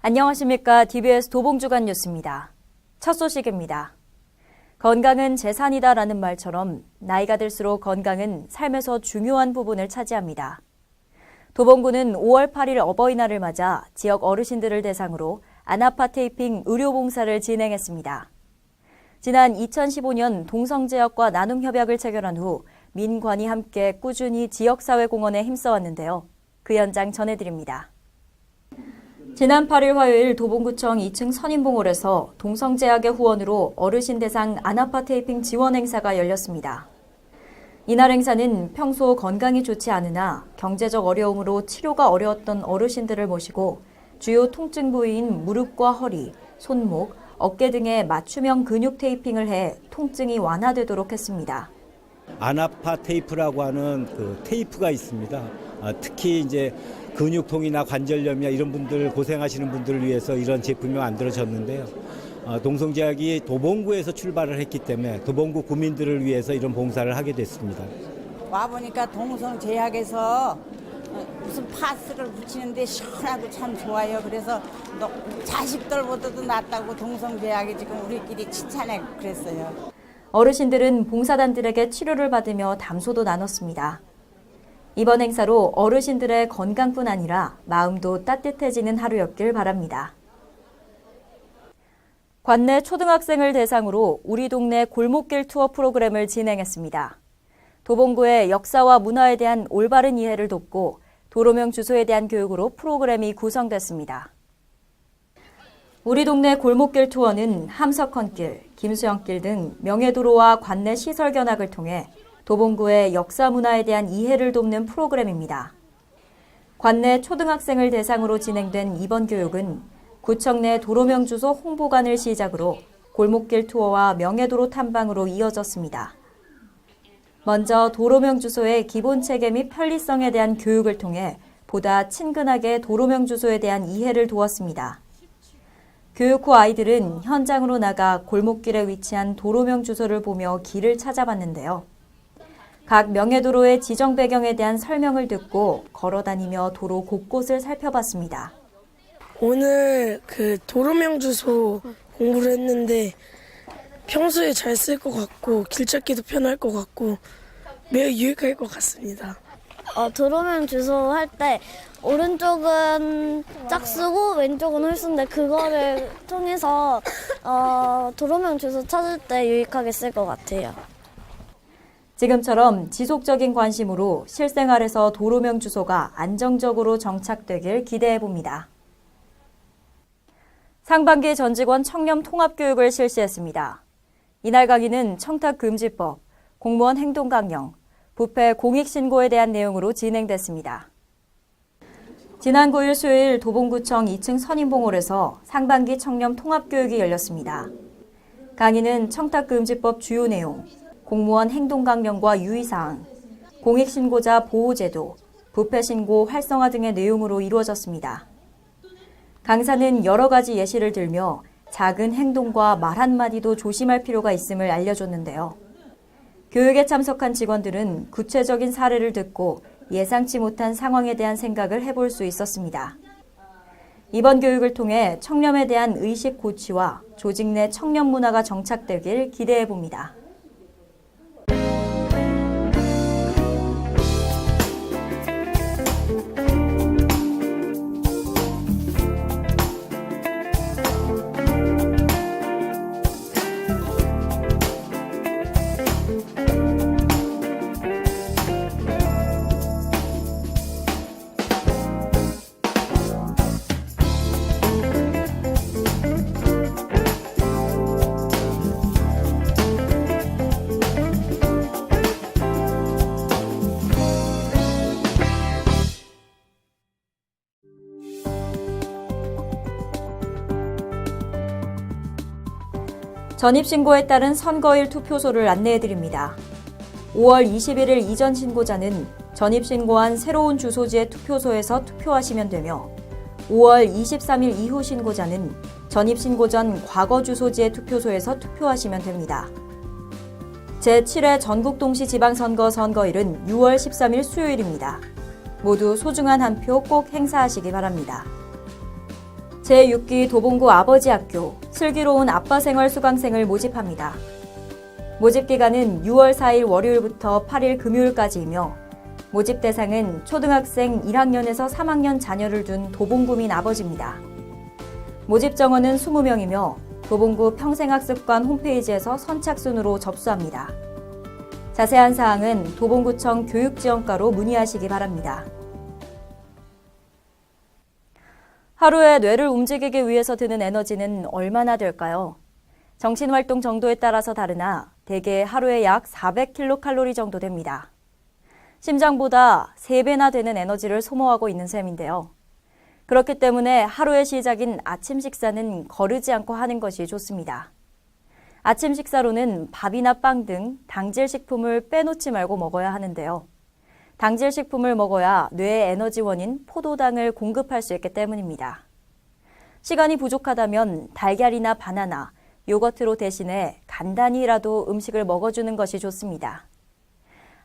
안녕하십니까. TBS 도봉주간 뉴스입니다. 첫 소식입니다. 건강은 재산이다라는 말처럼 나이가 들수록 건강은 삶에서 중요한 부분을 차지합니다. 도봉구는 5월 8일 어버이날을 맞아 지역 어르신들을 대상으로 안아파 테이핑 의료봉사를 진행했습니다. 지난 2015년 동성제약과 나눔협약을 체결한 후 민관이 함께 꾸준히 지역사회공헌에 힘써왔는데요. 그 현장 전해드립니다. 지난 8일 화요일 도봉구청 2층 선인봉홀에서 동성제약의 후원으로 어르신 대상 안아파 테이핑 지원 행사가 열렸습니다. 이날 행사는 평소 건강이 좋지 않으나 경제적 어려움으로 치료가 어려웠던 어르신들을 모시고 주요 통증 부위인 무릎과 허리, 손목, 어깨 등에 맞춤형 근육 테이핑을 해 통증이 완화되도록 했습니다. 안아파 테이프라고 하는 그 테이프가 있습니다. 특히 이제 근육통이나 관절염이나 이런 분들 고생하시는 분들을 위해서 이런 제품이 만들어졌는데요. 동성제약이 도봉구에서 출발을 했기 때문에 도봉구 구민들을 위해서 이런 봉사를 하게 됐습니다. 와보니까 동성제약에서 무슨 파스를 붙이는데 시원하고 참 좋아요. 그래서 자식들보다도 낫다고 동성제약이 지금 우리끼리 칭찬해 그랬어요. 어르신들은 봉사단들에게 치료를 받으며 담소도 나눴습니다. 이번 행사로 어르신들의 건강뿐 아니라 마음도 따뜻해지는 하루였길 바랍니다. 관내 초등학생을 대상으로 우리 동네 골목길 투어 프로그램을 진행했습니다. 도봉구의 역사와 문화에 대한 올바른 이해를 돕고 도로명 주소에 대한 교육으로 프로그램이 구성됐습니다. 우리 동네 골목길 투어는 함석헌길, 김수영길 등 명예도로와 관내 시설 견학을 통해 도봉구의 역사 문화에 대한 이해를 돕는 프로그램입니다. 관내 초등학생을 대상으로 진행된 이번 교육은 구청 내 도로명 주소 홍보관을 시작으로 골목길 투어와 명예도로 탐방으로 이어졌습니다. 먼저 도로명 주소의 기본 체계 및 편리성에 대한 교육을 통해 보다 친근하게 도로명 주소에 대한 이해를 도왔습니다. 교육 후 아이들은 현장으로 나가 골목길에 위치한 도로명 주소를 보며 길을 찾아봤는데요. 각 명예도로의 지정 배경에 대한 설명을 듣고 걸어다니며 도로 곳곳을 살펴봤습니다. 오늘 도로명 주소 공부를 했는데 평소에 잘 쓸 것 같고 길 찾기도 편할 것 같고 매우 유익할 것 같습니다. 도로명 주소 할 때 오른쪽은 짝쓰고 왼쪽은 홀수인데 그거를 통해서 도로명 주소 찾을 때 유익하게 쓸 것 같아요. 지금처럼 지속적인 관심으로 실생활에서 도로명 주소가 안정적으로 정착되길 기대해봅니다. 상반기 전직원 청렴 통합교육을 실시했습니다. 이날 강의는 청탁금지법, 공무원 행동강령, 부패 공익신고에 대한 내용으로 진행됐습니다. 지난 9일 수요일 도봉구청 2층 선인봉홀에서 상반기 청렴 통합교육이 열렸습니다. 강의는 청탁금지법 주요 내용, 공무원 행동강령과 유의사항, 공익신고자 보호제도, 부패신고 활성화 등의 내용으로 이루어졌습니다. 강사는 여러 가지 예시를 들며 작은 행동과 말 한마디도 조심할 필요가 있음을 알려줬는데요. 교육에 참석한 직원들은 구체적인 사례를 듣고 예상치 못한 상황에 대한 생각을 해볼 수 있었습니다. 이번 교육을 통해 청렴에 대한 의식 고취와 조직 내 청렴 문화가 정착되길 기대해봅니다. 전입신고에 따른 선거일 투표소를 안내해드립니다. 5월 21일 이전 신고자는 전입신고한 새로운 주소지의 투표소에서 투표하시면 되며 5월 23일 이후 신고자는 전입신고 전 과거 주소지의 투표소에서 투표하시면 됩니다. 제7회 전국동시지방선거 선거일은 6월 13일 수요일입니다. 모두 소중한 한 표 꼭 행사하시기 바랍니다. 제6기 도봉구 아버지학교 슬기로운 아빠생활 수강생을 모집합니다. 모집 기간은 6월 4일 월요일부터 8일 금요일까지이며 모집 대상은 초등학생 1학년에서 3학년 자녀를 둔 도봉구민 아버지입니다. 모집 정원은 20명이며 도봉구 평생학습관 홈페이지에서 선착순으로 접수합니다. 자세한 사항은 도봉구청 교육지원과로 문의하시기 바랍니다. 하루에 뇌를 움직이기 위해서 드는 에너지는 얼마나 될까요? 정신활동 정도에 따라서 다르나 대개 하루에 약 400kcal 정도 됩니다. 심장보다 3배나 되는 에너지를 소모하고 있는 셈인데요. 그렇기 때문에 하루의 시작인 아침 식사는 거르지 않고 하는 것이 좋습니다. 아침 식사로는 밥이나 빵 등 당질 식품을 빼놓지 말고 먹어야 하는데요. 당질 식품을 먹어야 뇌의 에너지원인 포도당을 공급할 수 있기 때문입니다. 시간이 부족하다면 달걀이나 바나나, 요거트로 대신해 간단히라도 음식을 먹어주는 것이 좋습니다.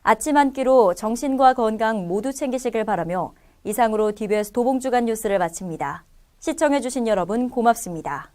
아침 한 끼로 정신과 건강 모두 챙기시길 바라며 이상으로 DBS 도봉주간 뉴스를 마칩니다. 시청해주신 여러분 고맙습니다.